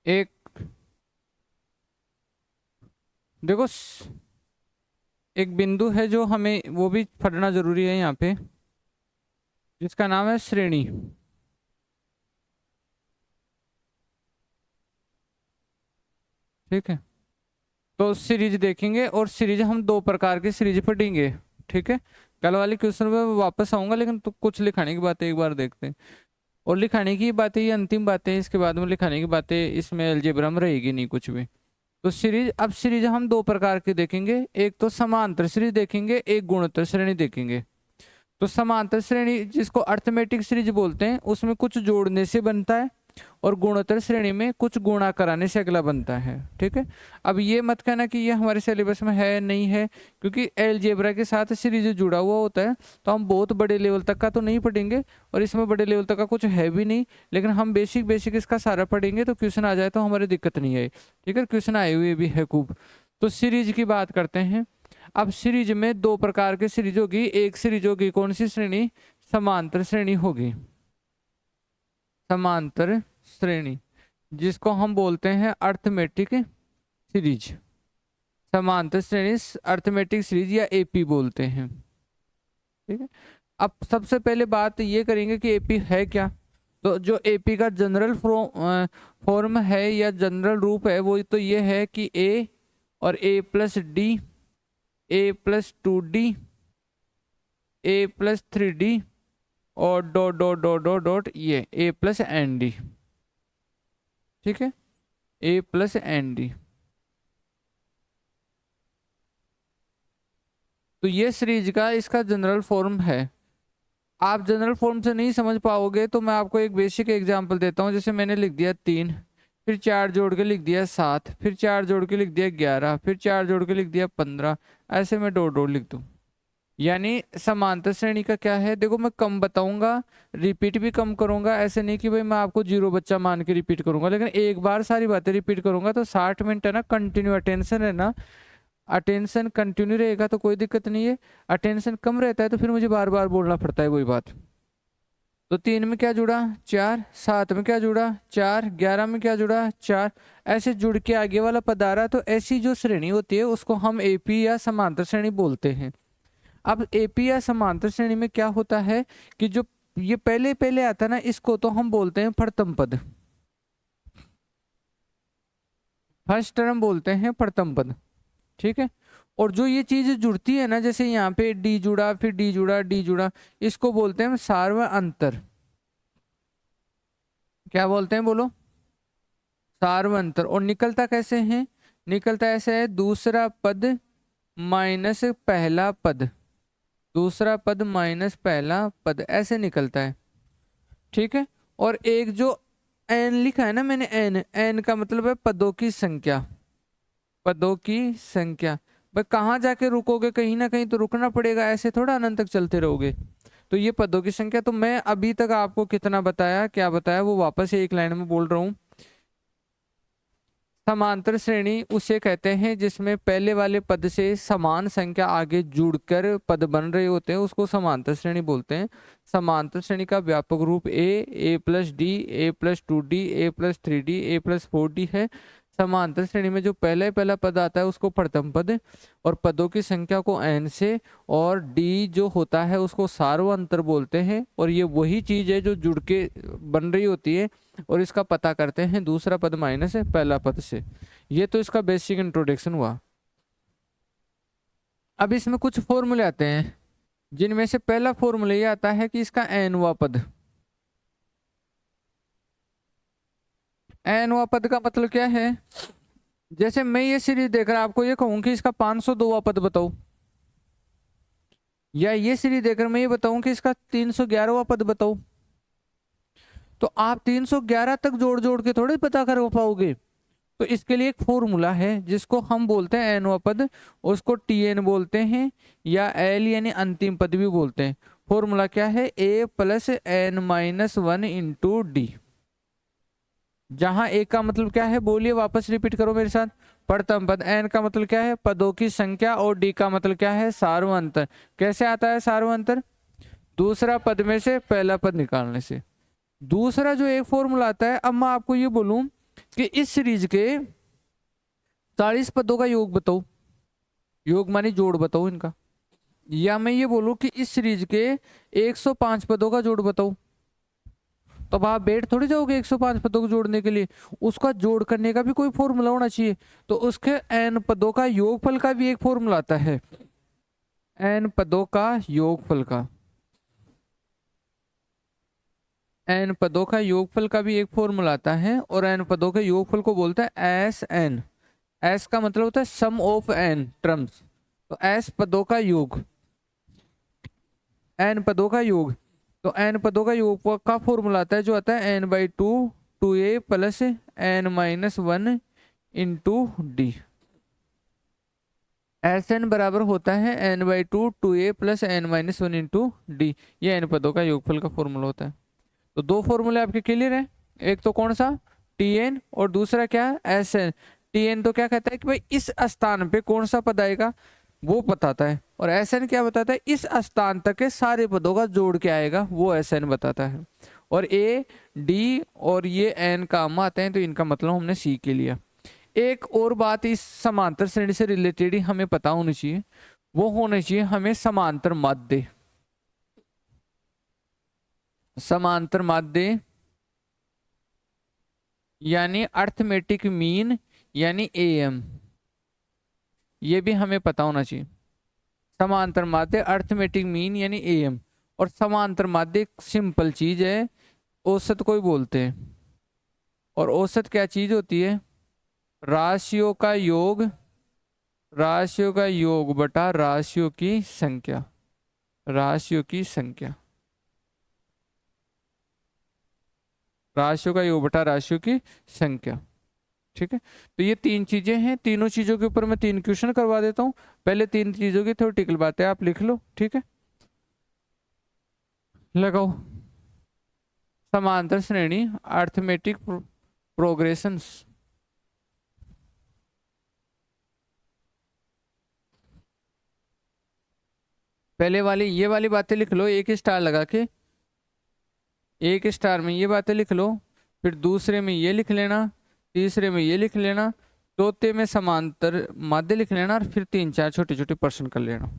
एक देखो एक बिंदु है जो हमें वो भी पढ़ना जरूरी है यहाँ पे, जिसका नाम है श्रेणी। ठीक है, तो सीरीज देखेंगे और सीरीज हम दो प्रकार की सीरीज पढ़ेंगे। ठीक है, कल वाले क्वेश्चन में मैं वापस आऊंगा, लेकिन तो कुछ लिखाने की बातें एक बार देखते हैं। और लिखाने की बातें ये अंतिम बातें हैं, इसके बाद में लिखाने की बातें इसमें अलजेब्रा में रहेगी नहीं कुछ भी। तो सीरीज, अब सीरीज हम दो प्रकार की देखेंगे, एक तो समांतर सीरीज देखेंगे, एक गुणोत्तर श्रेणी देखेंगे। तो समांतर श्रेणी जिसको अर्थमेटिक सीरीज बोलते हैं, उसमें कुछ जोड़ने से बनता है, और गुणोत्तर श्रेणी में कुछ गुणा कराने से अगला बनता है। ठीक है, अब ये मत कहना कि ये हमारे सिलेबस में है नहीं है, क्योंकि अलजेब्रा के साथ सीरीज जुड़ा हुआ होता है, तो हम बहुत बड़े लेवल तक का तो नहीं पढ़ेंगे, और इसमें बड़े लेवल तक का कुछ है भी नहीं, लेकिन हम बेसिक बेसिक इसका सारा पढ़ेंगे, तो क्वेश्चन आ जाए तो हमारी दिक्कत नहीं है। ठीक है, क्वेश्चन आए हुए भी है खूब। तो सीरीज की बात करते हैं। अब सीरीज में दो प्रकार की सीरीज होगी, एक सीरीज होगी कौन सी श्रेणी, समांतर श्रेणी होगी, समांतर श्रेणी, जिसको हम बोलते हैं अर्थमेटिक सीरीज, समांतर श्रेणी अर्थमेटिक सीरीज या एपी बोलते हैं। ठीक है, अब सबसे पहले बात ये करेंगे कि एपी है क्या। तो जो एपी का जनरल फॉर्म है या जनरल रूप है, वो तो ये है कि ए और ए प्लस डी, ए प्लस 2d, ए प्लस 3d, और dot dot dot dot dot ये ए प्लस एन डी। ठीक है, ए प्लस एन डी। तो ये सीरीज का इसका जनरल फॉर्म है। आप जनरल फॉर्म से नहीं समझ पाओगे तो मैं आपको एक बेसिक एग्जांपल देता हूँ। जैसे मैंने लिख दिया 3, फिर 4 जोड़ के लिख दिया 7, फिर 4 जोड़ के लिख दिया 11, फिर 4 जोड़ के लिख दिया 15, ऐसे मैं डॉट डॉट लिख दूँ। यानी समांतर श्रेणी का क्या है, देखो मैं कम बताऊंगा, रिपीट भी कम करूंगा। ऐसे नहीं कि भाई मैं आपको 0 बच्चा मान के रिपीट करूंगा, लेकिन एक बार सारी बातें रिपीट करूंगा तो 60 मिनट है ना, कंटिन्यू अटेंशन है ना, अटेंशन कंटिन्यू रहेगा तो कोई दिक्कत नहीं है। अटेंशन कम रहता है तो फिर मुझे बार बार बोलना पड़ता है वही बात। तो 3 में क्या जुड़ा 4, 7 में क्या जुड़ा 4, 11 में क्या जुड़ा 4, ऐसे जुड़ के आगे वाला पद आ रहा। तो ऐसी जो श्रेणी होती है उसको हम एपी या समांतर श्रेणी बोलते हैं। अब एपी या समांतर श्रेणी में क्या होता है कि जो ये पहले पहले आता है ना, इसको तो हम बोलते हैं प्रथम पद, फर्स्ट टर्म बोलते हैं प्रथम पद। ठीक है, और जो ये चीज जुड़ती है ना, जैसे यहाँ पे डी जुड़ा, फिर डी जुड़ा, डी जुड़ा, इसको बोलते हैं सार्वअंतर। क्या बोलते हैं बोलो, सार्वअंतर। और निकलता कैसे है, निकलता ऐसे है, दूसरा पद माइनस पहला पद, दूसरा पद माइनस पहला पद, ऐसे निकलता है। ठीक है, और एक जो एन लिखा है ना मैंने, एन, एन का मतलब है पदों की संख्या, पदों की संख्या। भाई कहाँ जाके रुकोगे, कहीं ना कहीं तो रुकना पड़ेगा, ऐसे थोड़ा अनंत तक चलते रहोगे। तो ये पदों की संख्या। तो मैं अभी तक आपको कितना बताया, क्या बताया, वो वापस एक लाइन में बोल रहा हूँ। समांतर श्रेणी उसे कहते हैं जिसमें पहले वाले पद से समान संख्या आगे जुड़कर पद बन रहे होते हैं, उसको समांतर श्रेणी बोलते हैं। समांतर श्रेणी का व्यापक रूप ए प्लस डी, ए प्लस 2d, ए प्लस 3d, ए प्लस 4d है। समांतर श्रेणी में जो पहला पद आता है उसको प्रथम पद, और पदों की संख्या को n से, और d जो होता है उसको सार्वअंतर बोलते हैं। और ये वही चीज है जो जुड़ के बन रही होती है, और इसका पता करते हैं दूसरा पद माइनस पहला पद से। ये तो इसका बेसिक इंट्रोडक्शन हुआ। अब इसमें कुछ फॉर्मूले आते हैं, जिनमें से पहला फॉर्मूला ये आता है कि इसका एनवा पद, एनवा पद का मतलब क्या है। जैसे मैं ये सीरीज देखकर आपको ये कहूं कि इसका 502वां पद बताओ, या ये सीरीज देखकर मैं ये बताऊं कि इसका 311वां पद बताओ, तो आप 311 तक जोड़ जोड़ के थोड़े पता कर पाओगे। तो इसके लिए एक फॉर्मूला है जिसको हम बोलते हैं एनवा पद, उसको टीएन बोलते हैं, या एल यानी अंतिम पद भी बोलते हैं। फॉर्मूला क्या है, A plus N minus 1 into D. जहां ए का मतलब क्या है, बोलिए वापस रिपीट करो मेरे साथ, प्रथम पद। एन का मतलब क्या है, पदों की संख्या, और डी का मतलब क्या है, सार्वअंतर। कैसे आता है सार्वअंतर, दूसरा पद में से पहला पद निकालने से। दूसरा जो एक फॉर्मूला आता है, अब मैं आपको ये बोलूं कि इस सीरीज के 40 पदों का योग बताओ, योग माने जोड़ बताओ इनका, या मैं ये बोलूं कि इस सीरीज के 105 पदों का जोड़ बताओ, तो अब आप बैठ थोड़ी जाओगे 105 पदों को जोड़ने के लिए, उसका जोड़ करने का भी कोई फॉर्मूला होना चाहिए। तो उसके n पदों का योगफल का भी एक फॉर्मूला आता है, n पदों का योगफल का, n पदों का योगफल का भी एक फॉर्मूला आता है, और n पदों के योगफल को बोलते हैं एस एन। एस का मतलब होता है सम ऑफ n टर्म्स, तो एस पदों का योग, n पदों का योग, तो n पदों का योग का फॉर्मूला आता है जो आता है n/2 2a plus n-1 into D. S N बराबर होता है n/2 2a plus n-1 into D, ये n पदों का योगफल का फॉर्मूला होता है। तो दो फॉर्मूले आपके क्लियर है, एक तो कौन सा tn और दूसरा क्या एस एन। tn तो क्या कहता है कि भाई इस स्थान पे कौन सा पद आएगा वो बताता है, और एस एन क्या बताता है इस स्थान तक के सारे पदों का जोड़ क्या आएगा वो एस एन बताता है। और ए डी और ये एन काम आते हैं, तो इनका मतलब हमने सी के लिया। एक और बात इस समांतर श्रेणी से रिलेटेड ही हमें पता होनी चाहिए, वो होना चाहिए हमें समांतर माध्य, समांतर माध्य यानी अर्थमेटिक मीन यानी एएम, ये भी हमें पता होना चाहिए। समांतर माध्य अर्थमेटिक मीन यानी एएम, और समांतर माध्य एक सिंपल चीज है, औसत को ही बोलते हैं। और औसत क्या चीज होती है, राशियों का योग, राशियों का योग बटा राशियों की संख्या, राशियों की संख्या, राशियों का योग बटा राशियों की संख्या। ठीक है, तो ये तीन चीजें हैं, तीनों चीजों के ऊपर मैं 3 क्वेश्चन करवा देता हूँ। पहले 3 चीजों की थ्योरेटिकल बातें आप लिख लो, ठीक है। लगाओ, समांतर श्रेणी अर्थमेटिक प्रोग्रेशंस, पहले वाली ये वाली बातें लिख लो एक स्टार लगा के, एक स्टार में ये बातें लिख लो, फिर दूसरे में ये लिख लेना, तीसरे में ये लिख लेना, चौथे में समांतर माध्य लिख लेना, और फिर 3-4 छोटे छोटे प्रश्न कर लेना।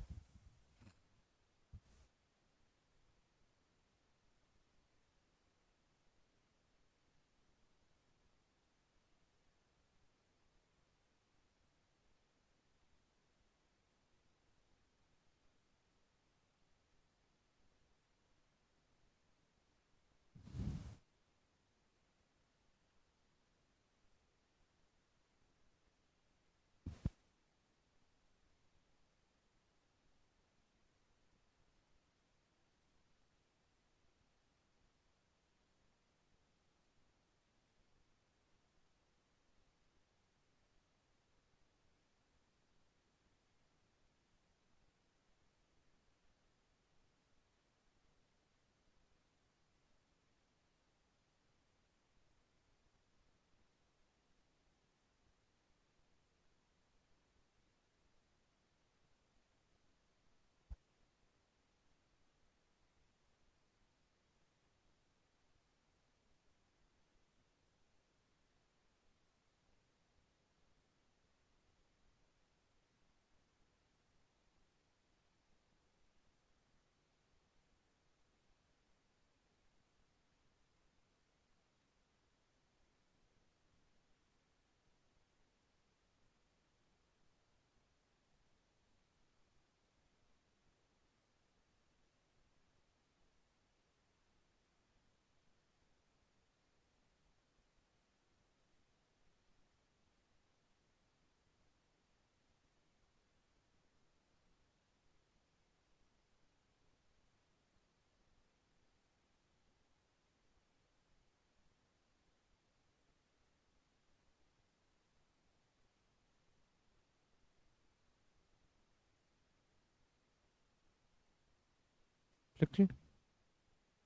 लिख ली?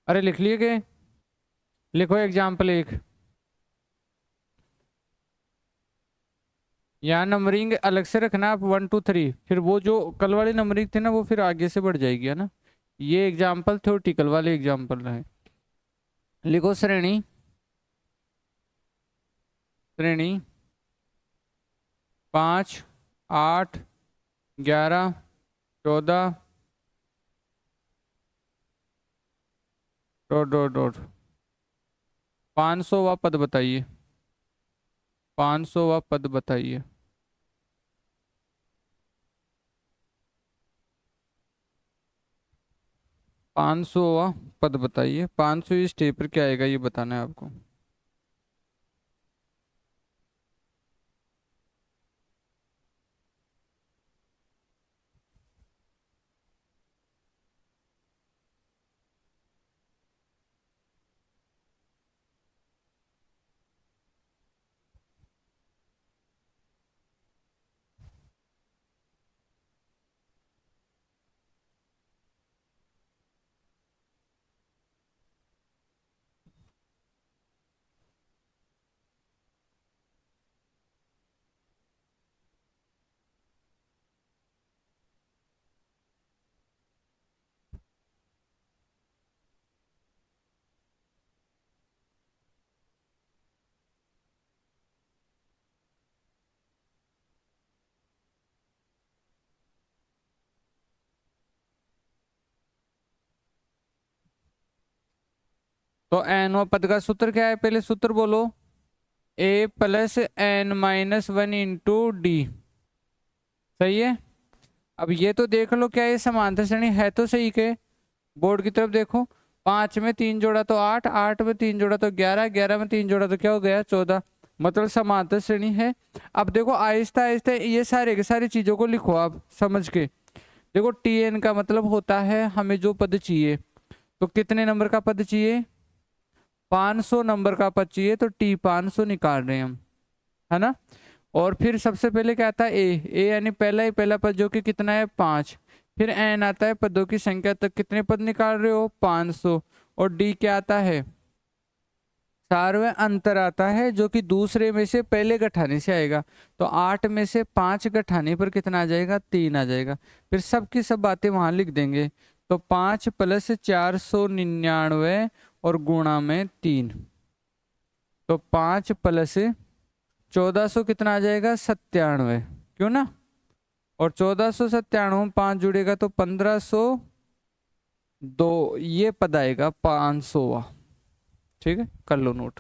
अरे लिख लिए गए, लिखो एग्जाम्पल 1। यहाँ नंबरिंग अलग से रखना आप 1 2 3, फिर वो जो कल वाली नंबरिंग थी ना वो फिर आगे से बढ़ जाएगी, है ना। ये एग्जाम्पल थ्योरेटिकल वाले एग्जाम्पल रहे। लिखो श्रेणी श्रेणी 5, 8, 11, 14 डॉट डॉट डॉट 500वां पद बताइए। 500वां पद बताइए। 500वां पद बताइए। 500 इस स्टेप पर क्या आएगा ये बताना है आपको। तो nवां पद का सूत्र क्या है, पहले सूत्र बोलो। a plus n minus 1 into D. सही है। अब ये तो देख लो क्या ये समांतर श्रेणी है तो सही के। बोर्ड की तरफ देखो। 5 में 3 जोड़ा तो 8, 8 में 3 जोड़ा तो 11, 11 में 3 जोड़ा तो क्या हो गया 14। मतलब समांतर श्रेणी है। अब देखो आहिस्ता आहिस्ता ये सारे के सारी चीजों को लिखो आप समझ के। देखो Tn का मतलब होता है हमें जो पद चाहिए, तो कितने नंबर का पद चाहिए, 500 नंबर का पद चाहिए, तो T 500 निकाल रहे हैं हम, है ना। और फिर सबसे पहले क्या आता है ए यानी पहला पद जो कि कितना है 5। फिर एन आता है पदों की संख्या, तक कितने पद निकाल रहे हो 500। और डी क्या आता है, सार्वय अंतर आता है जो कि दूसरे में से पहले घटाने से आएगा। तो 8 में से 5 घटाने पर कितना आ जाएगा 3 आ जाएगा। फिर सब की सब बातें वहां लिख देंगे। तो 5 प्लस 499 और गुणा में 3, तो 5 प्लस 1400 कितना आ जाएगा 97, क्यों ना। और 1497 में 5 जुड़ेगा तो 1502, ये पद आएगा 500वां। ठीक है, कर लो नोट।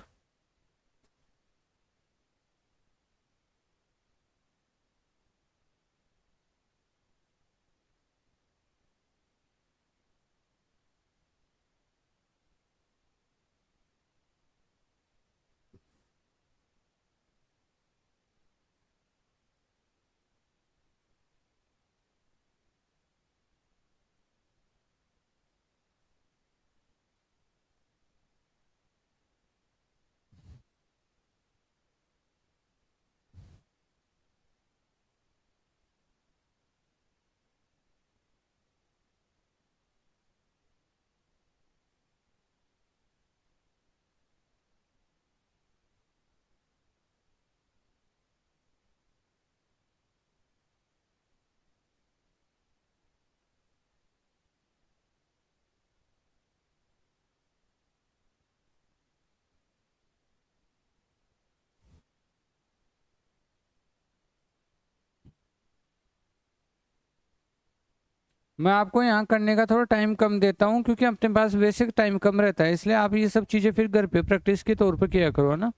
मैं आपको यहाँ करने का थोड़ा टाइम कम देता हूँ क्योंकि अपने पास बेसिक टाइम कम रहता है, इसलिए आप ये सब चीजें फिर घर पे प्रैक्टिस के तौर पर किया करो ना।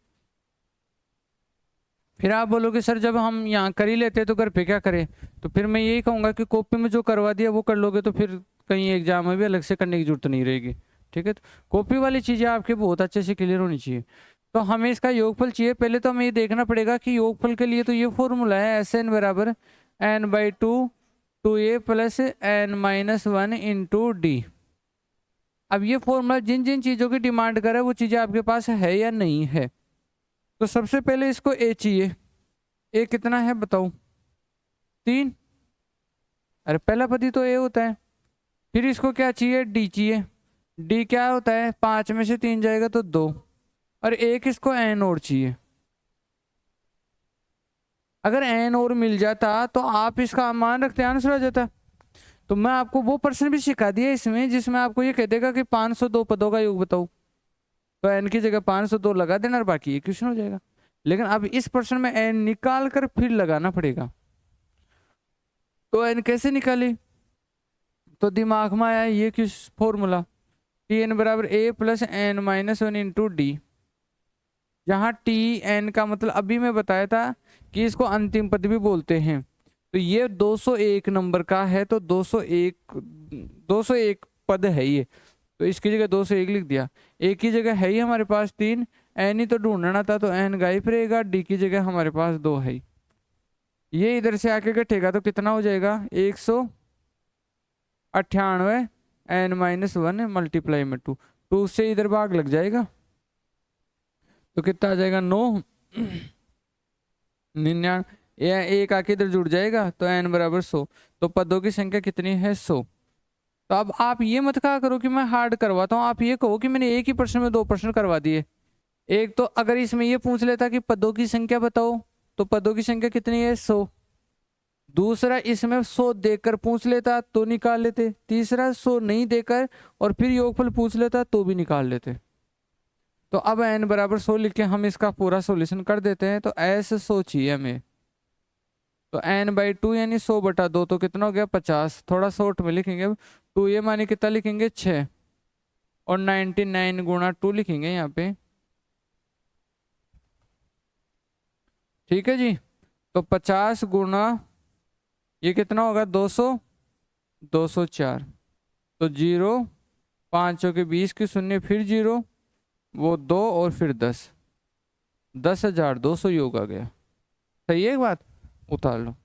फिर आप बोलोगे सर जब हम यहाँ कर ही लेते हैं तो घर पे क्या करें, तो फिर मैं यही कहूँगा कि कॉपी में जो करवा दिया वो कर लोगे तो फिर कहीं एग्जाम में भी अलग से करने की जरूरत नहीं रहेगी। ठीक है, तो कॉपी वाली चीज़ें आपके बहुत अच्छे से क्लियर होनी चाहिए। तो हमें इसका योगफल चाहिए, पहले तो हमें ये देखना पड़ेगा कि योगफल के लिए तो ये फॉर्मूला है एस एन बराबर n/2 2a plus n-1 into D. अब ये फॉर्मूला जिन जिन चीज़ों की डिमांड करे वो चीज़ें आपके पास है या नहीं है। तो सबसे पहले इसको ए चाहिए। ए कितना है बताओ 3। अरे पहला पद ही तो ए होता है। फिर इसको क्या चाहिए डी चाहिए। डी क्या होता है 5 में से 3 जाएगा तो 2। और एक इसको एन और चाहिए। अगर एन और मिल जाता तो आप इसका मान रखते आंसर आ जाता। तो मैं आपको वो प्रश्न भी सिखा दिया इसमें जिसमें आपको ये कह देगा कि 502 पदों का योग बताओ, तो एन की जगह 502 लगा देना और बाकी ये क्वेश्चन हो जाएगा। लेकिन अब इस प्रश्न में n निकाल कर फिर लगाना पड़ेगा। तो n कैसे निकाले? तो दिमाग में आया ये किस फॉर्मूला, टी एन बराबर A plus N minus one into D, जहाँ टी एन का मतलब अभी मैं बताया था कि इसको अंतिम पद भी बोलते हैं। तो ये 201 नंबर का है, तो 201 पद है ये, तो इसकी जगह 201 लिख दिया। ए की जगह है ही हमारे पास 3, एन ही तो ढूंढना था, तो एन गायब रहेगा, डी की जगह हमारे पास 2 है। ये इधर से आके कटेगा तो कितना हो जाएगा, 198 एन माइनस वन मल्टीप्लाई में 2, 2 से इधर भाग लग जाएगा तो कितना आ जाएगा, 9 99, एक आके इधर जुड़ जाएगा तो एन बराबर 100। तो पदों की संख्या कितनी है, 100। तो अब आप ये मत कहा करो कि मैं हार्ड करवाता हूँ, आप ये कहो कि मैंने एक ही प्रश्न में 2 प्रश्न करवा दिए। एक तो अगर इसमें ये पूछ लेता कि पदों की संख्या बताओ, तो पदों की संख्या कितनी है, 100। दूसरा इसमें 100 देकर पूछ लेता तो निकाल लेते। तीसरा 100 नहीं देकर और फिर योगफल पूछ लेता तो भी निकाल लेते। तो अब n बराबर 100 लिख के हम इसका पूरा सॉल्यूशन कर देते हैं। तो ऐसे 100 चाहिए हमें, तो n/2 यानी 100/2, तो कितना हो गया, 50। थोड़ा शॉर्ट में लिखेंगे अब, 2 ये माने कितना लिखेंगे, 6, और 99 गुणा 2 लिखेंगे यहाँ पे। ठीक है जी। तो 50 गुणा ये कितना होगा, 200, 204। तो 0, 5 के 20 के शून्य, फिर 0, वो 2 और फिर 10, 10,200 योग आ गया। सही है एक बात, उतार लो।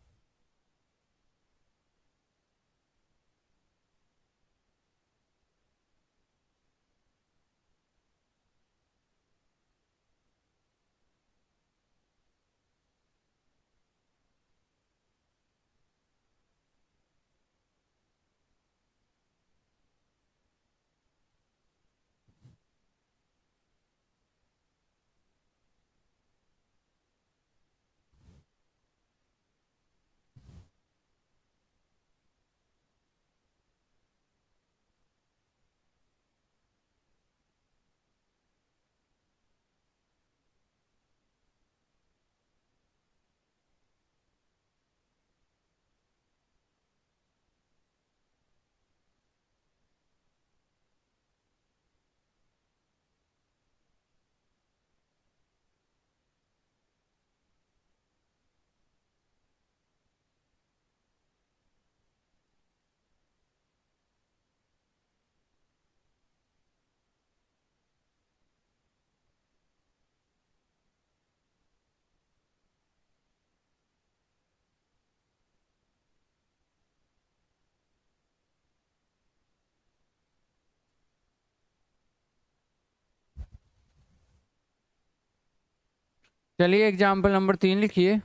चलिए एग्जाम्पल नंबर 3 लिखिए।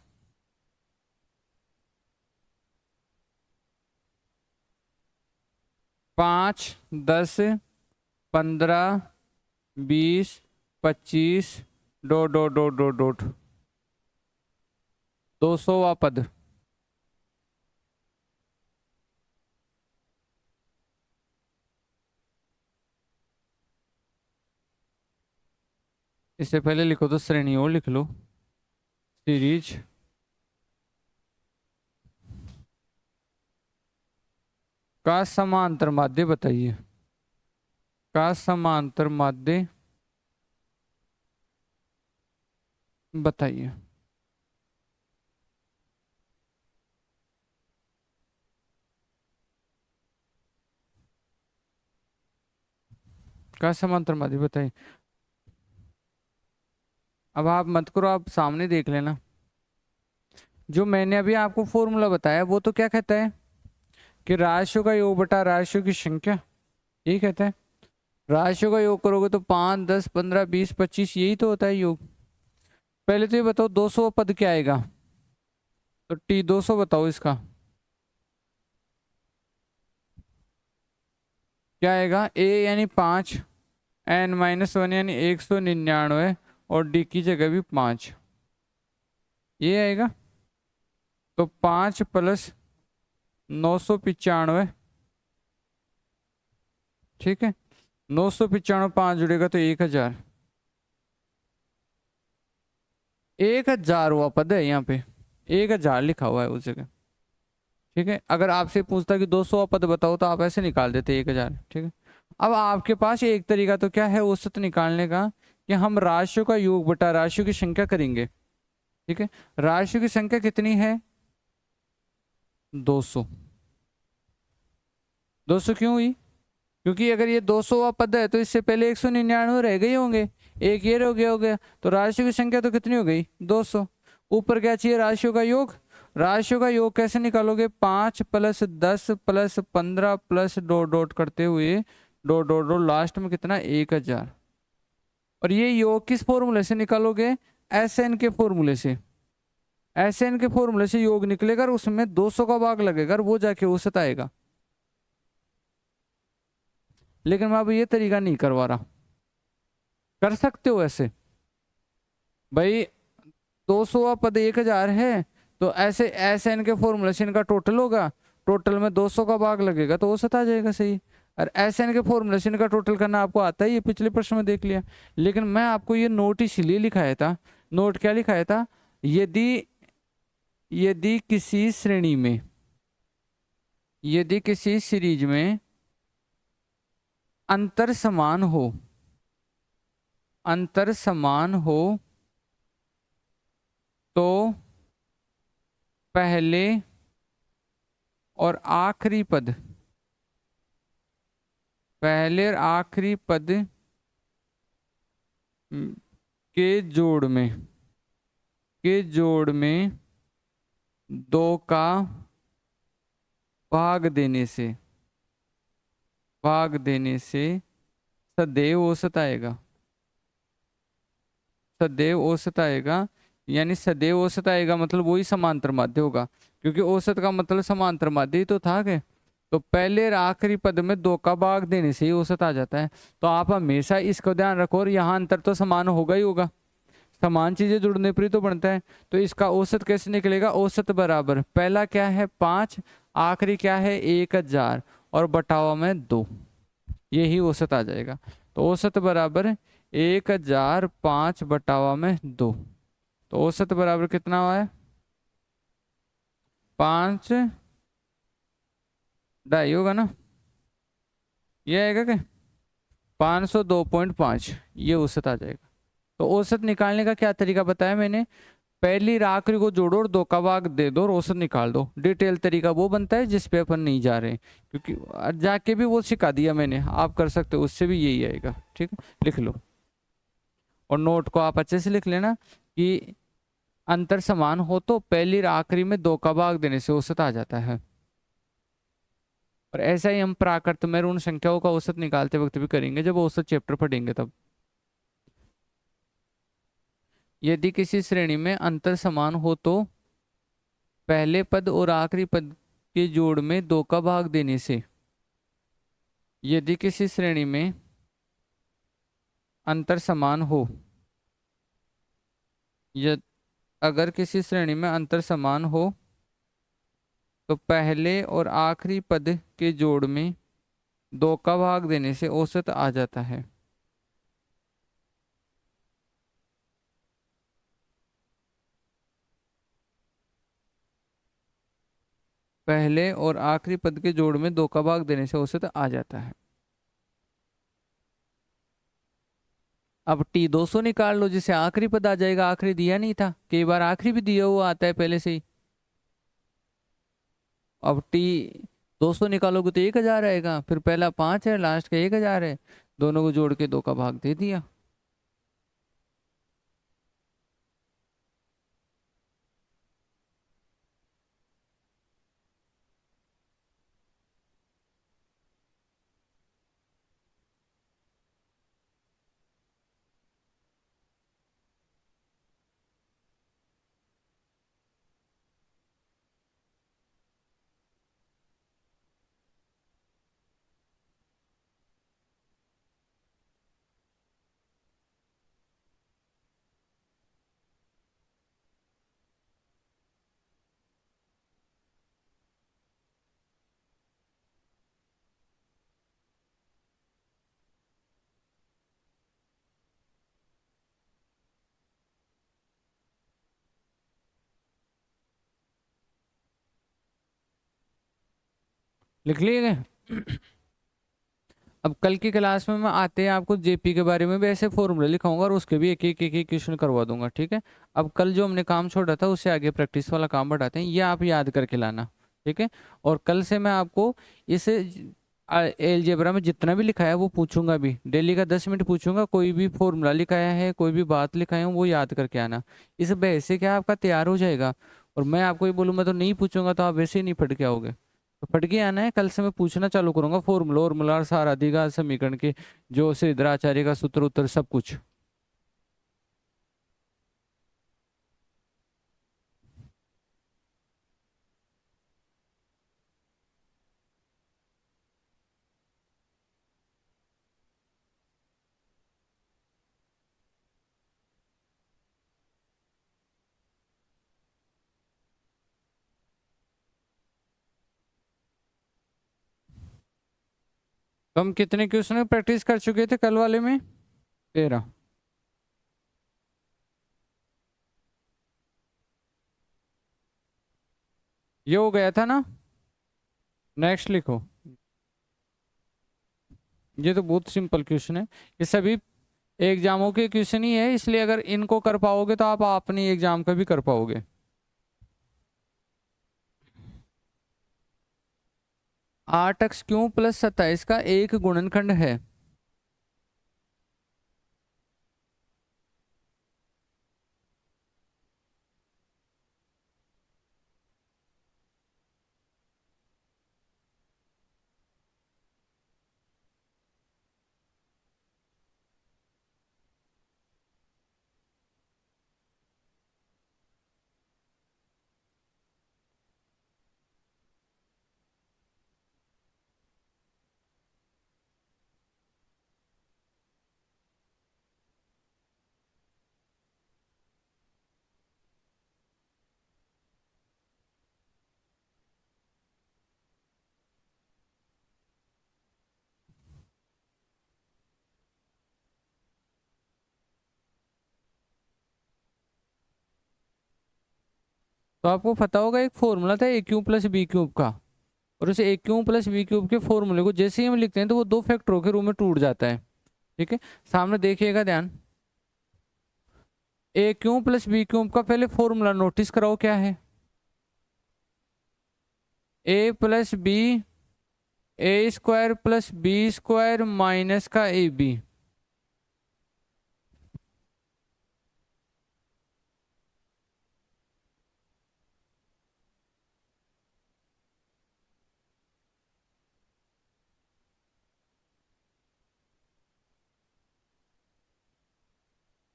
5, 10, 15, 20, 25, dot dot dot dot dot, 200वां पद। इससे पहले लिखो तो श्रेणी और लिख लो, सीरीज का समांतर माध्य बताइए, का समांतर माध्य बताइए। का समांतर माध्य बताइए। अब आप मत करो, आप सामने देख लेना। जो मैंने अभी आपको फॉर्मूला बताया वो तो क्या कहता है कि राशियों का योग बटा राशियों की संख्या, यही कहता है। राशियों का योग करोगे तो 5, 10, 15, 20, 25, यही तो होता है योग। पहले तो ये बताओ 200 पद क्या आएगा, तो टी 200 बताओ इसका क्या आएगा। ए यानी 5, n-1 यानी 199, और डी की जगह भी 5, ये आएगा। तो 5 प्लस 995, ठीक है, 995, 5 जुड़ेगा तो 1000। 1000वां पद है यहाँ पे, 1000 लिखा हुआ है उस जगह। ठीक है, अगर आपसे पूछता कि 200वां पद बताओ तो आप ऐसे निकाल देते 1000। ठीक है, अब आपके पास एक तरीका तो क्या है औसत निकालने का, कि हम राशियों का योग बटा राशियों की संख्या करेंगे। ठीक है, राशियों की संख्या कितनी है? 200। 200 क्यों हुई? क्योंकि अगर ये 200वां पद है तो इससे पहले 199 रह गए होंगे, एक ये रह गया हो गया, तो राशियों की संख्या तो कितनी हो गई? 200। ऊपर क्या चाहिए? राशियों का योग। राशियों का योग कैसे निकालोगे? 5 + 10 + 15 प्लस डॉट डॉट करते हुए डॉट डॉट डॉट लास्ट में कितना? 1000। और ये योग किस फॉर्मूले से निकालोगे? SN के फॉर्मूले से। SN के फॉर्मूले से योग निकलेगा और उसमें 200 का भाग लगेगा और वो जाके औसत आएगा। लेकिन मैं अब ये तरीका नहीं करवा रहा। कर सकते हो ऐसे भाई, 200वां पद 1000 है, तो ऐसे SN के फॉर्मूले से इनका टोटल होगा, टोटल में 200 का भाग लगेगा तो औसत आ जाएगा। सही। और SN के फॉर्मूले से इनका टोटल करना आपको आता है, ये पिछले प्रश्न में देख लिया। लेकिन मैं आपको ये नोट इसलिए लिखाया था। नोट क्या लिखाया था? यदि यदि किसी श्रेणी में, यदि किसी सीरीज में अंतर समान हो, अंतर समान हो तो पहले और आखिरी पद, पहले और आखिरी पद के जोड़ में, के जोड़ में 2 का भाग देने से, भाग देने से सदैव औसत आएगा। सदैव औसत आएगा, यानी सदैव औसत आएगा मतलब वही समांतर माध्य होगा, क्योंकि औसत का मतलब समांतर माध्य ही तो था के। तो पहले और आखिरी पद में 2 का भाग देने से ही औसत आ जाता है। तो आप हमेशा इसको ध्यान रखो, और यहाँ अंतर तो समान होगा ही होगा, समान चीजें जुड़ने पर ही तो बनता है। तो इसका औसत कैसे निकलेगा? औसत बराबर पहला क्या है? 5, आखिरी क्या है? 1000 और बटावा में 2, यही औसत आ जाएगा। तो औसत बराबर 1000 5 बटावा में 2, तो औसत बराबर कितना हुआ है? 5.5 होगा ना, ये आएगा क्या? 502.5, ये औसत आ जाएगा। तो औसत निकालने का क्या तरीका बताया मैंने? पहली और आखिरी को जोड़ो और 2 का भाग दे दो और औसत निकाल दो। डिटेल तरीका वो बनता है जिस पे अपन नहीं जा रहे हैं, क्योंकि जाके भी वो सिखा दिया मैंने, आप कर सकते हो, उससे भी यही आएगा। ठीक है, लिख लो और नोट को आप अच्छे से लिख लेना कि अंतर समान हो तो पहली और आखिरी में 2 का भाग देने से औसत आ जाता है। और ऐसा ही हम प्राकृत में ऋण संख्याओं का औसत निकालते वक्त भी करेंगे, जब औसत चैप्टर पढ़ेंगे तब। यदि किसी श्रेणी में अंतर समान हो तो पहले पद और आखिरी पद के जोड़ में 2 का भाग देने से, यदि किसी श्रेणी में अंतर समान हो, या अगर किसी श्रेणी में अंतर समान हो तो पहले और आखिरी पद के जोड़ में 2 का भाग देने से औसत आ जाता है। पहले और आखिरी पद के जोड़ में 2 का भाग देने से औसत आ जाता है। अब T200 निकाल लो, जिसे आखिरी पद आ जाएगा। आखिरी दिया नहीं था, कई बार आखिरी भी दिया हुआ आता है पहले से ही। अब T200 निकालोगे तो 1000 आएगा, फिर पहला 5 है, लास्ट का 1000 है, दोनों को जोड़ के 2 का भाग दे दिया। लिख लिए गए। अब कल की क्लास में मैं आते हैं आपको जेपी के बारे में भी ऐसे फॉर्मूले लिखाऊंगा और उसके भी एक एक क्वेश्चन करवा दूंगा, ठीक है। अब कल जो हमने काम छोड़ा था उससे आगे प्रैक्टिस वाला काम बढ़ाते हैं, ये आप याद करके लाना, ठीक है। और कल से मैं आपको इस एलजेब्रा में जितना भी लिखा है वो पूछूंगा भी, डेली का 10 मिनट पूछूंगा, कोई भी फॉर्मूला लिखाया है कोई भी बात लिखाया है वो याद करके आना। इस बहस से क्या आपका तैयार हो जाएगा। और मैं आपको ये बोलूँ मैं तो नहीं पूछूंगा तो आप वैसे ही नहीं पढ़ के आओगे। तो पढ़ के आना है, कल से मैं पूछना चालू करूंगा फॉर्मूला और और सारा दिगा समीकरण के, जो श्रीधराचार्य का सूत्र उत्तर सब कुछ। तो हम कितने क्वेश्चन प्रैक्टिस कर चुके थे कल वाले में? 13। ये हो गया था ना। नेक्स्ट लिखो। ये तो बहुत सिंपल क्वेश्चन है, ये सभी एग्जामों के क्वेश्चन ही है, इसलिए अगर इनको कर पाओगे तो आप अपनी एग्जाम का भी कर पाओगे। 8x³ + 27 का एक गुणनखंड है। तो आपको पता होगा एक फॉर्मूला था a³ + b³ का, और उस a³ + b³ के फॉर्मूले को जैसे ही हम लिखते हैं तो वो दो फैक्टरों के रूप में टूट जाता है, ठीक है। सामने देखिएगा ध्यान। a³ + b³ का पहले फॉर्मूला नोटिस कराओ क्या है। a + b, a² + b² minus का ab।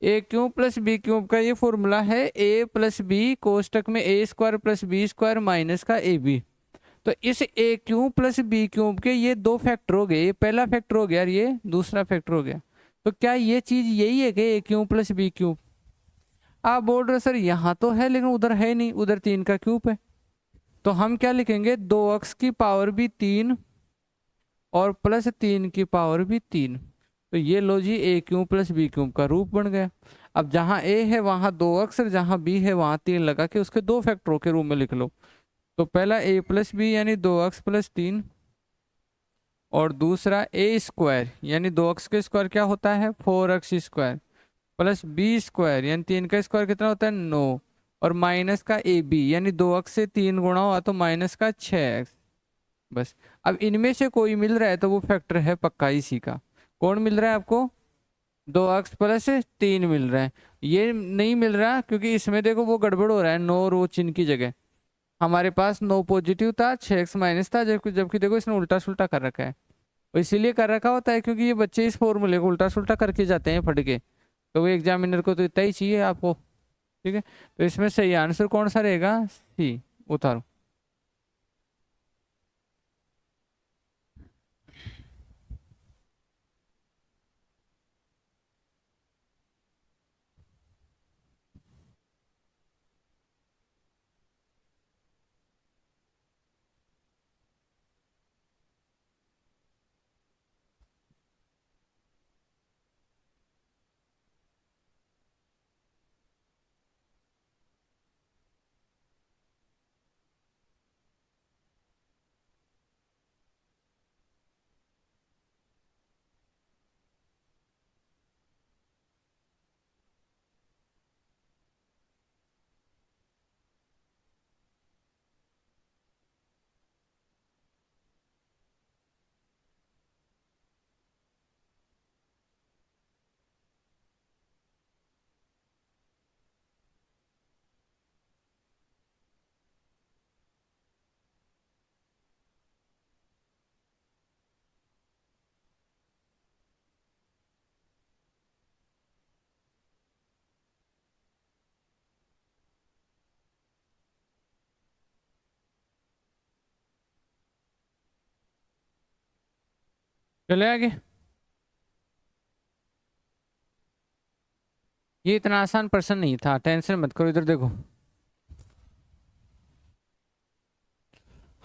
a³ + b³ का ये फॉर्मूला है a + b कोष्टक में a² + b² माइनस का ab। तो इस a³ + b³ के ये दो फैक्टर हो गए, ये पहला फैक्टर हो गया और ये दूसरा फैक्टर हो गया। तो क्या ये चीज यही है कि a³ + b³? आप बोल रहे सर यहाँ तो है लेकिन उधर है नहीं, उधर 3 का क्यूब है। तो हम क्या लिखेंगे, 2x की पावर भी 3 और +3 की पावर भी 3। तो ये लो जी a³ + b³ का रूप बन गया। अब जहाँ a है वहां 2x और जहाँ b है वहां 3 लगा के उसके दो फैक्टरों के रूप में लिख लो। तो पहला a + b यानी 2x + 3, और दूसरा a² यानी 2x का स्क्वायर क्या होता है 4x² +b² यानी 3 का स्क्वायर कितना होता है 9, और माइनस का ab यानी 2x से 3 गुणा हुआ तो माइनस का 6x। बस। अब इनमें से कोई मिल रहा है तो वो फैक्टर है पक्का इसी का। कौन मिल रहा है आपको? 2x + 3 मिल रहा है। ये नहीं मिल रहा क्योंकि इसमें देखो वो गड़बड़ हो रहा है, 9 और वो चिन्ह की जगह हमारे पास 9 पॉजिटिव था 6x माइनस था, जबकि जबकि देखो इसने उल्टा सुल्टा कर रखा है। और इसीलिए कर रखा होता है क्योंकि ये बच्चे इस फॉर्मूले को उल्टा सुल्टा करके जाते हैं पढ़ के। तो वो एग्जामिनर को तो इतना ही चाहिए आपको, ठीक है। तो इसमें सही आंसर कौन सा रहेगा? सी। उतारो। चले आगे। ये इतना आसान प्रश्न नहीं था, टेंशन मत करो। इधर देखो,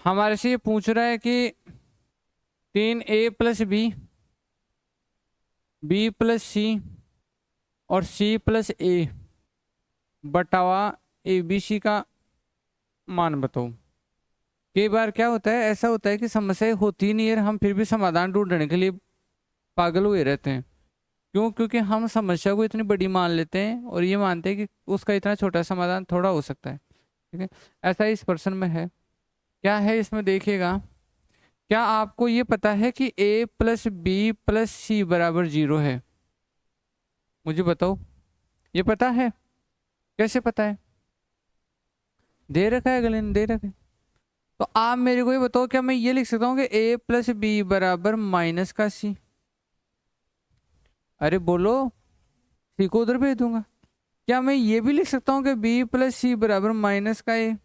हमारे से ये पूछ रहा है कि 3a+b+c और c+a बटावा abc का मान बताओ। कई बार क्या होता है, ऐसा होता है कि समस्या होती नहीं है, हम फिर भी समाधान ढूंढने के लिए पागल हुए रहते हैं। क्यों? क्योंकि हम समस्या को इतनी बड़ी मान लेते हैं और ये मानते हैं कि उसका इतना छोटा समाधान थोड़ा हो सकता है। ठीक है, ऐसा ही इस प्रश्न में है। क्या है इसमें देखिएगा, क्या आपको ये पता है कि a+b+c = 0 है? मुझे बताओ, ये पता है? कैसे पता है? दे रखा है अगले ने, दे रखा है। तो आप मेरे को ये बताओ, क्या मैं ये लिख सकता हूँ कि a+b = -c? अरे बोलो, सी को उधर भेज दूंगा। क्या मैं ये भी लिख सकता हूँ कि b+c = -a?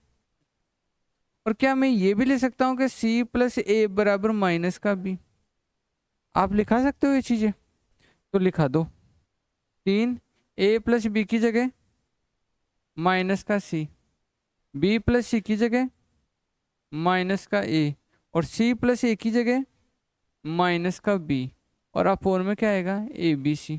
और क्या मैं ये भी लिख सकता हूँ कि c+a = -b? आप लिखा सकते हो ये चीजें, तो लिखा दो। 3a+b की जगह -c, b+c की जगह -a, और c+a की जगह -b, और अपोन में क्या आएगा? abc।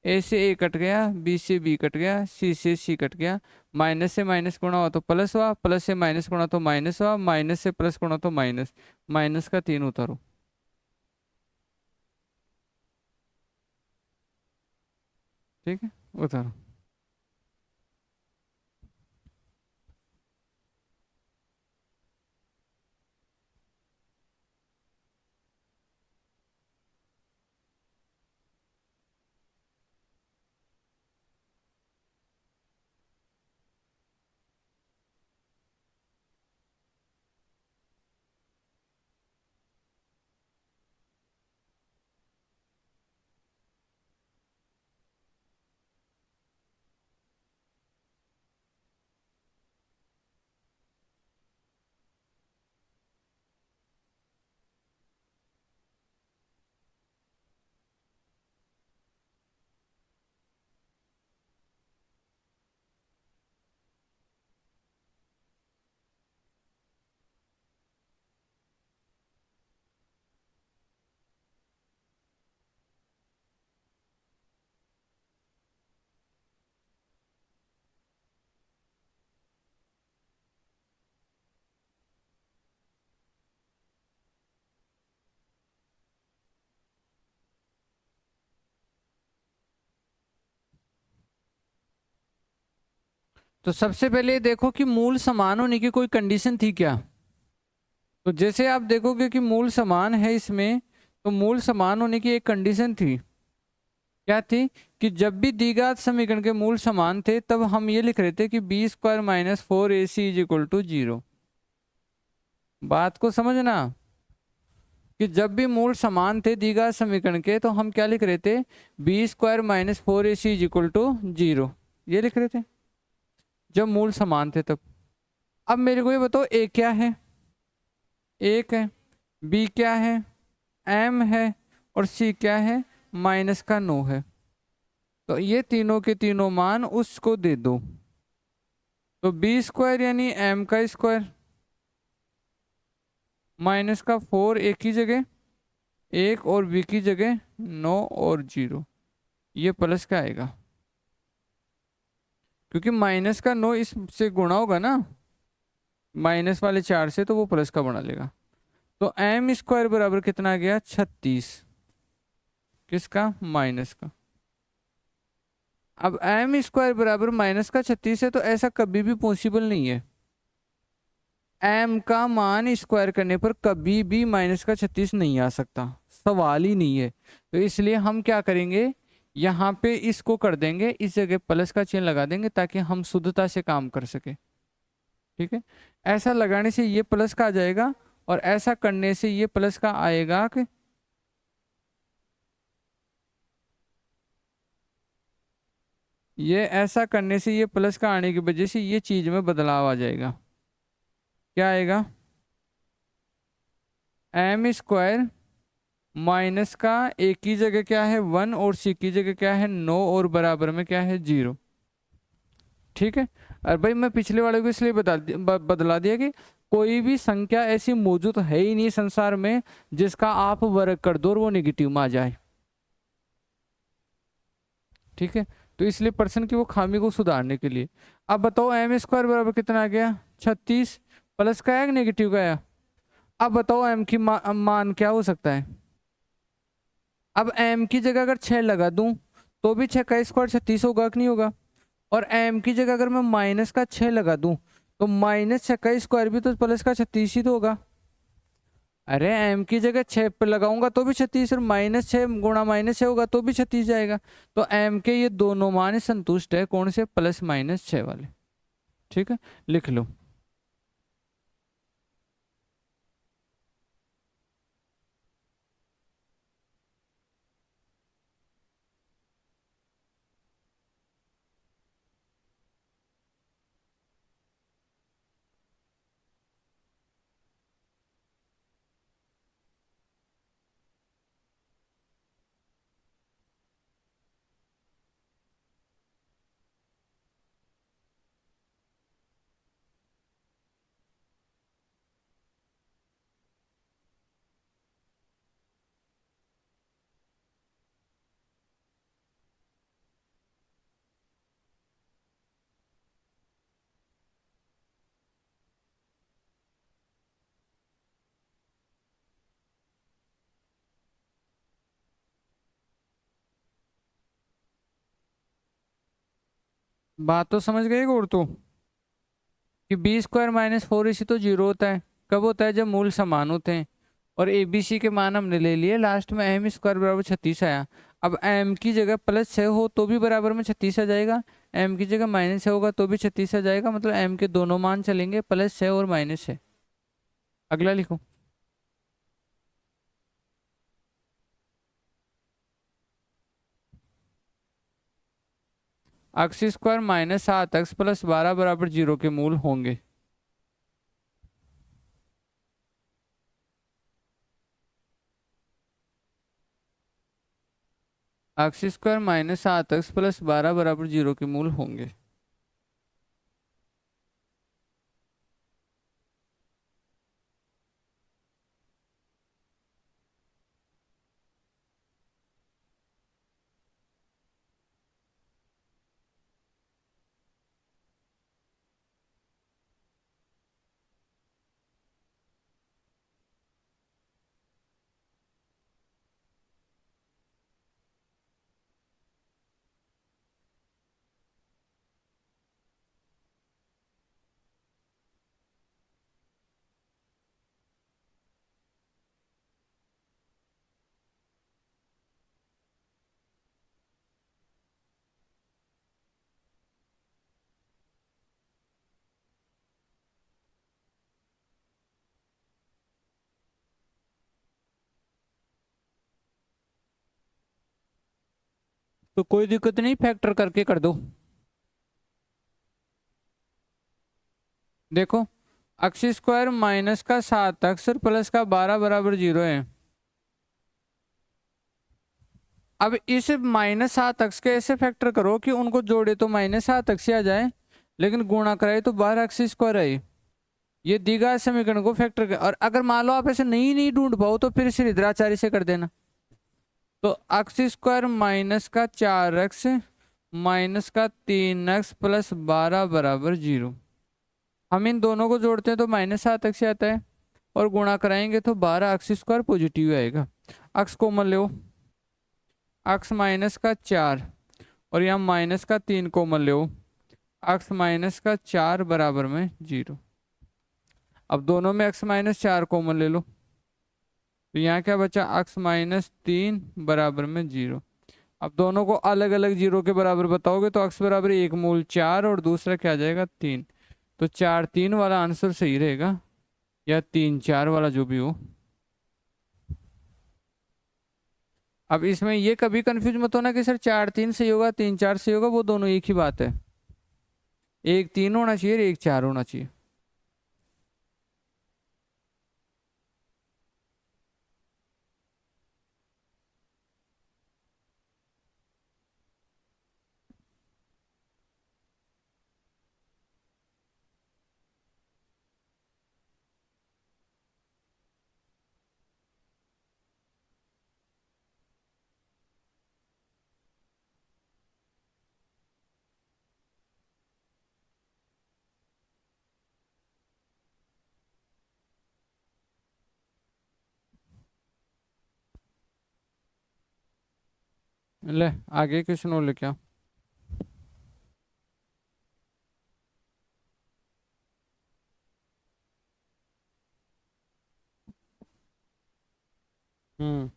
ए से ए कट गया, बी से बी कट गया, सी से सी कट गया। माइनस से माइनस गुणा हुआ तो प्लस हुआ, प्लस से माइनस गुणा तो माइनस हुआ, माइनस से प्लस गुणा तो माइनस। माइनस का 3 उतारो। ठीक है, उतारो। तो सबसे पहले देखो कि मूल समान होने की कोई कंडीशन थी क्या? तो जैसे आप देखोगे कि मूल समान है इसमें, तो मूल समान होने की एक कंडीशन थी। क्या थी? कि जब भी द्विघात समीकरण के मूल समान थे तब हम ये लिख रहे थे कि b² - 4ac = 0। बात को समझना, कि जब भी मूल समान थे द्विघात समीकरण के तो हम क्या लिख रहे थे? b² - 4ac = 0, ये लिख रहे थे जब मूल समान थे तब। अब मेरे को ये बताओ, a क्या है? 1 है। b क्या है? m है। और c क्या है? -9 है। तो ये तीनों के तीनों मान उसको दे दो। तो b² यानी m², -4 a की जगह 1 और b की जगह 9 और 0, ये प्लस का आएगा क्योंकि -9 इससे गुणा होगा ना, माइनस वाले 4 से, तो वो प्लस का बना लेगा। तो m² बराबर कितना आ गया? 36। किसका? माइनस का। अब m² बराबर -36 है, तो ऐसा कभी भी पॉसिबल नहीं है। m का मान स्क्वायर करने पर कभी भी -36 नहीं आ सकता, सवाल ही नहीं है। तो इसलिए हम क्या करेंगे, यहाँ पे इसको कर देंगे, इस जगह प्लस का चिन्ह लगा देंगे ताकि हम शुद्धता से काम कर सके। ठीक है, ऐसा लगाने से ये प्लस का आ जाएगा और ऐसा करने से ये प्लस का आएगा कि ये ऐसा करने से ये प्लस का आने की वजह से ये चीज में बदलाव आ जाएगा। क्या आएगा? m² माइनस का ए की जगह क्या है 1 और सी की जगह क्या है 9 और बराबर में क्या है 0। ठीक है। और भाई मैं पिछले वाले को इसलिए बदला दिया कि कोई भी संख्या ऐसी मौजूद है ही नहीं संसार में जिसका आप वर्ग कर दो और वो नेगेटिव में आ जाए। ठीक है। तो इसलिए पर्सन की वो खामी को सुधारने के लिए। अब बताओ एम स्क्वायर बराबर कितना आ गया 36, प्लस का है नेगेटिव का आया। अब बताओ एम की मान क्या हो सकता है। अब एम की जगह अगर 6 लगा दूं तो भी 6 का स्क्वायर 36 होगा कि नहीं होगा। और एम की जगह अगर मैं माइनस का 6 लगा दूं तो माइनस 6 का स्क्वायर भी तो प्लस का 36 ही तो होगा। अरे एम की जगह 6 पे लगाऊंगा तो भी 36 और माइनस 6 गुणा माइनस 6 होगा तो भी 36 जाएगा। तो एम के ये दोनों मान संतुष्ट है कौन से प्लस माइनस 6 वाले। ठीक है। लिख लो। बात तो समझ गए और तो कि बी स्क्वायर माइनस 4ac तो जीरो होता है। कब होता है जब मूल समान होते हैं। और ए बी सी के मान हमने ले लिए लास्ट में एम स्क्वायर बराबर 36 आया। अब एम की जगह प्लस 6 हो तो भी बराबर में 36 आ जाएगा। एम की जगह माइनस 6 होगा तो भी 36 आ जाएगा। मतलब एम के दोनों मान चलेंगे प्लस 6 और माइनस 6। अगला लिखो। X square minus 7x plus 12 बराबर 0 के मूल होंगे। X square minus 7x plus 12 बराबर 0 के मूल होंगे। तो कोई दिक्कत नहीं फैक्टर करके कर दो। देखो एक्स स्क्वायर माइनस का 7x और प्लस का 12 बराबर 0 है। अब इस -7x के ऐसे फैक्टर करो कि उनको जोड़े तो -7x ही आ जाए लेकिन गुणा कराए तो 12x² आए। ये दी गए समीकरण को फैक्टर कर। और अगर मान लो आप ऐसे नहीं ढूंढ पाओ तो फिर श्रीधराचार्य से कर देना। तो एक्स स्क्वायर माइनस का 4x माइनस का 3x प्लस 12 बराबर 0। हम इन दोनों को जोड़ते हैं तो -7x आता है और गुणा कराएंगे तो 12x² पॉजिटिव आएगा। x कॉमन लो। x माइनस का 4 और यहाँ माइनस का 3 कॉमन लो। x माइनस का 4 बराबर में 0। अब दोनों में x माइनस 4 कॉमन ले लो तो यहाँ क्या बचा x माइनस 3 बराबर में 0। अब दोनों को अलग अलग 0 के बराबर बताओगे तो x बराबर 1 मूल 4 और दूसरा क्या आ जाएगा 3। तो 4 3 वाला आंसर सही रहेगा या 3 4 वाला जो भी हो। अब इसमें ये कभी कंफ्यूज मत होना कि सर 4 3 सही होगा 3 4 सही होगा। वो दोनों एक ही बात है। एक 3 होना चाहिए एक 4 होना चाहिए। ले आगे क्वेश्चन और लेके आ। हम्म।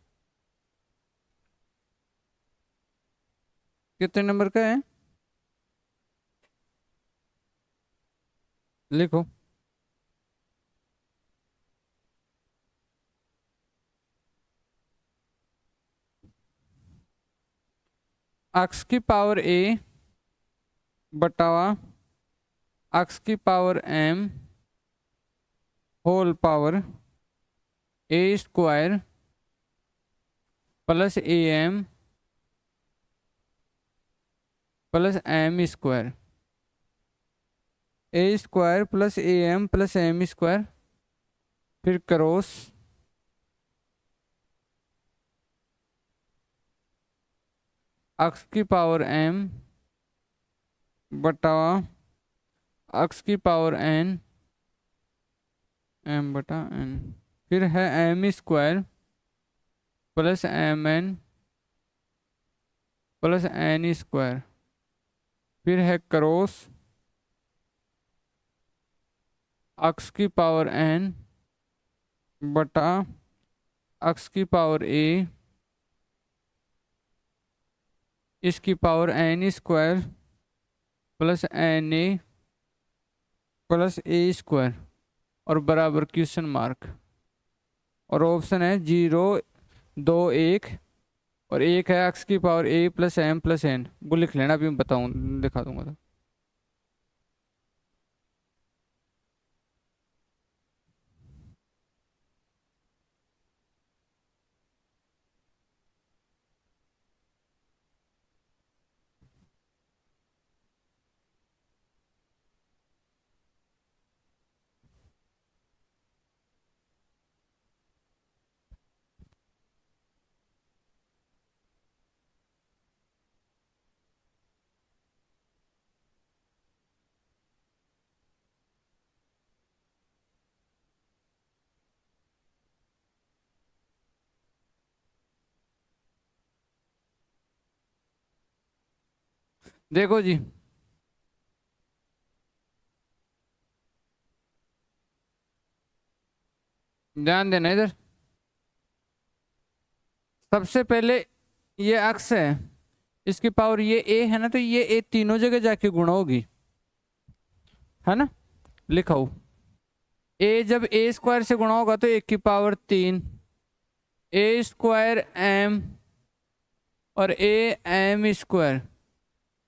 कितने नंबर का है? लिखो। एक्स की पावर ए बटावा एक्स की power m whole power a square plus a m plus m square. A square plus a m plus m square, फिर क्रॉस एक्स की पावर एम बटा एक्स की पावर एन एम बटा n, फिर है m square plus m n plus n square, फिर है cross x की पावर एन बटा एक्स की पावर ए इसकी power n square plus N a plus a square और बराबर क्वेश्चन मार्क। और ऑप्शन है 0 2 1 और एक है एक्स की पावर ए प्लस एम प्लस एन। वो लिख लेना, अभी मैं बताऊँ दिखा दूंगा तो। देखो जी, ध्यान देना इधर। सबसे पहले ये एक्स है, इसकी पावर ये ए है ना, तो ये ए तीनों जगह जाके गुणा होगी, है ना। लिखा हो ए जब ए स्क्वायर से गुणा होगा तो एक की पावर 3 ए स्क्वायर एम और ए एम स्क्वायर।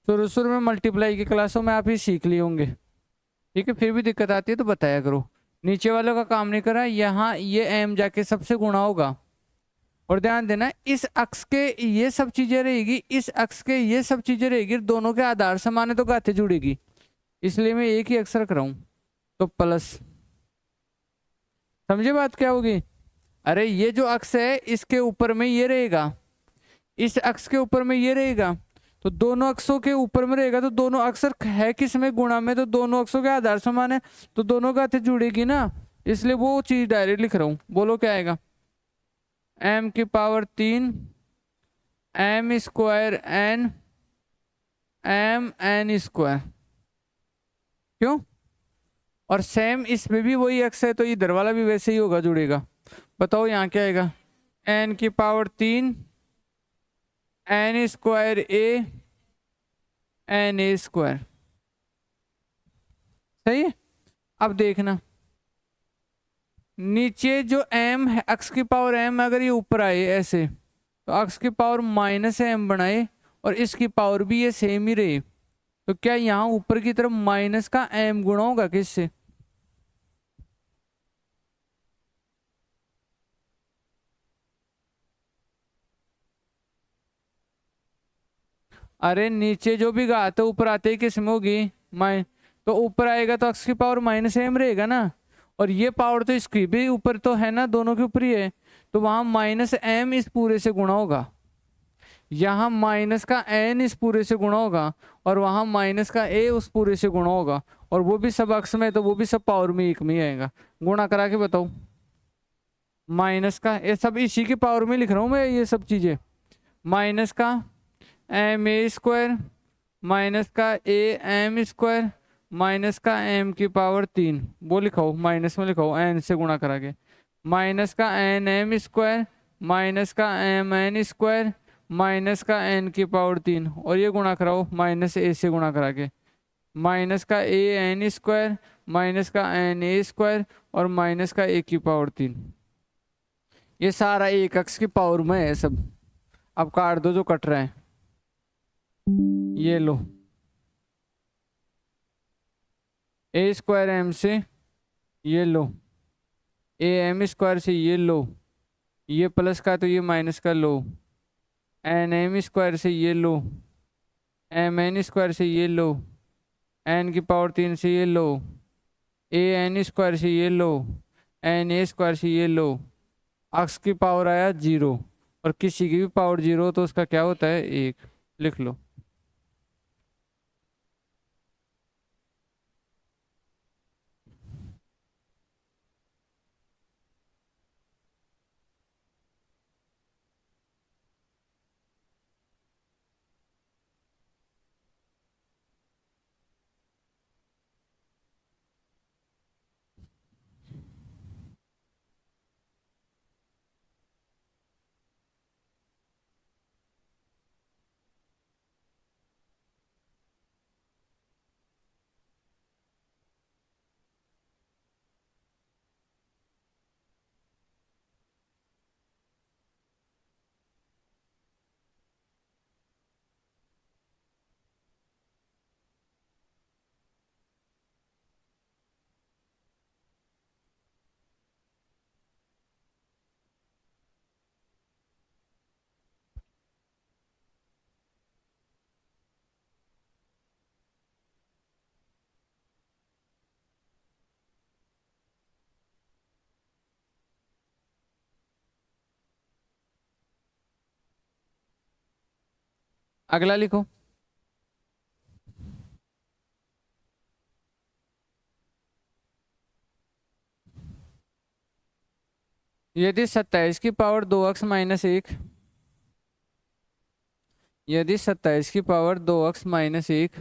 शुरू शुरू में मल्टीप्लाई की क्लासों में आप ही सीख लिए होंगे, ठीक है। फिर भी दिक्कत आती है तो बताया करो। नीचे वालों का काम नहीं करा, यहाँ ये एम जाके सबसे गुणा होगा। और ध्यान देना, इस अक्ष के ये सब चीजें रहेगी, इस अक्ष के ये सब चीजें रहेगी, दोनों के आधार समान है तो गाते जुड़ेगी, इसलिए मैं एक ही अक्ष रख रहा हूं। तो प्लस, समझे बात क्या होगी? अरे ये जो अक्ष है इसके ऊपर में ये रहेगा, इस अक्ष के ऊपर में ये रहेगा, तो दोनों अक्षों के ऊपर में रहेगा, तो दोनों अक्षर है किस में? गुणा में। तो दोनों अक्षों के आधार समान है तो दोनों गाते जुड़ेगी ना, इसलिए वो चीज डायरेक्ट लिख रहा हूं। बोलो क्या आएगा? एम की power 3 m square n m n square. क्यों? और सेम इसमें भी वही एक्स है तो इधर वाला भी वैसे ही होगा, जुड़ेगा। बताओ यहाँ क्या आएगा? एन की power 3 n square a n a square. सही है। अब देखना, नीचे जो m है, एक्स की पावर m, अगर ये ऊपर आए ऐसे तो एक्स की पावर माइनस m बनाए और इसकी पावर भी ये सेम ही रहे, तो क्या यहाँ ऊपर की तरफ माइनस का m गुणा होगा किससे? अरे नीचे जो भी घात है ऊपर आते ही किस में होगी? माइन। तो ऊपर आएगा तो एक्स की पावर माइनस m रहेगा ना, और ये पावर तो इसकी भी ऊपर तो है ना, दोनों के ऊपर ही है, तो वहां माइनस m इस पूरे से गुणा होगा, यहाँ माइनस का n इस पूरे से गुणा होगा, और वहां माइनस का a उस पूरे से गुणा होगा, और वो भी सब अक्स में, तो वो भी सब पावर में एक में ही आएगा। गुणा करा के बताओ। माइनस का, ये सब इसी की पावर में लिख रहा हूं मैं, ये सब चीजें। माइनस का एम ए स्क्वायर माइनस का ए एम स्क्वायर माइनस का एम की पावर 3, वो लिखाओ माइनस में लिखाओ एन से गुणा करा के, माइनस का एन एम स्क्वायर माइनस का एम एन स्क्वायर माइनस का एन की पावर 3, और ये गुणा कराओ माइनस ए से गुणा करा के, माइनस का ए एन स्क्वायर माइनस का एन ए स्क्वायर और माइनस का ए की पावर 3। ये सारा एक अक्ष की पावर में है सब। अब काट दो जो कट रहा है, ये लो ए स्क्वायर एम से, ये लो ए एम स्क्वायर से, ये लो ये प्लस का तो ये माइनस का लो, एन एम स्क्वायर से ये लो, एम एन स्क्वायर से ये लो, एन की पावर 3 से ये लो, ए एन स्क्वायर से ये लो, एन ए स्क्वायर से ये लो। अक्स की पावर आया 0, और किसी की भी पावर 0 तो उसका क्या होता है 1, लिख लो। अगला लिखो। यदि 27 की पावर 2x माइनस 1, यदि 27 की पावर 2x माइनस 1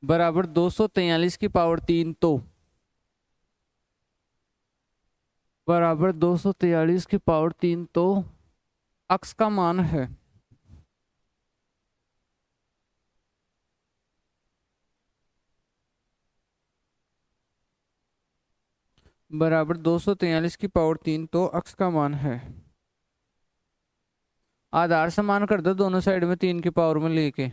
बराबर 243 की पावर 3, तो बराबर 243 की पावर 3, तो अक्स का मान है बराबर 243 की पावर 3, तो अक्स का मान है। आधार समान कर दो दोनों साइड में 3 की पावर में लेके।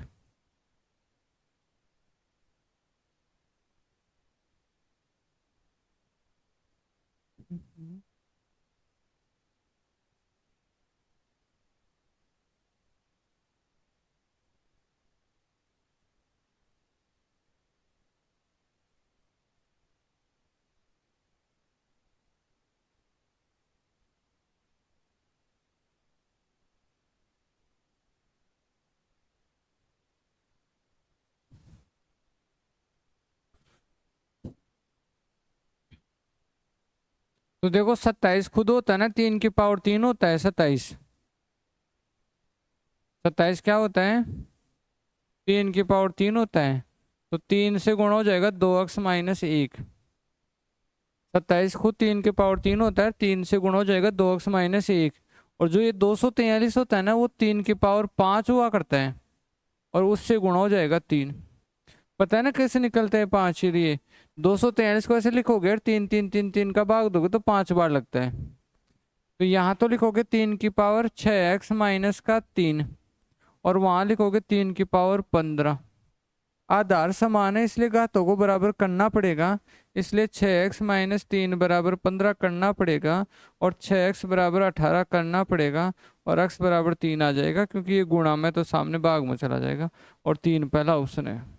तो देखो 27 खुद होता है ना, 3 की पावर 3 होता है 27। 27 क्या होता है 3 की पावर 3 होता है, तो 3 से गुणा हो जाएगा 2x माइनस 1। 27 खुद 3 की पावर 3 होता है, 3 से गुणा हो जाएगा 2x माइनस 1। और जो ये 243 होता है ना, वो 3 की पावर 5 हुआ करता है, और उससे गुणा हो जाएगा 3। पता है ना कैसे निकलते हैं 5 के लिए? 243 को ऐसे लिखोगे, 3 3 3 3 का भाग दोगे तो 5 बार लगता है। तो यहाँ तो लिखोगे 3 की पावर 6x माइनस का 3, और वहां लिखोगे 3 की पावर 15। आधार समान है इसलिए घातों को बराबर करना पड़ेगा, इसलिए 6x माइनस 3 बराबर 15 करना पड़ेगा, और 6x बराबर 18 करना पड़ेगा, और x बराबर 3 आ जाएगा, क्योंकि ये गुणा में तो सामने भाग में चला जाएगा, और 3 पहला ऑप्शन है।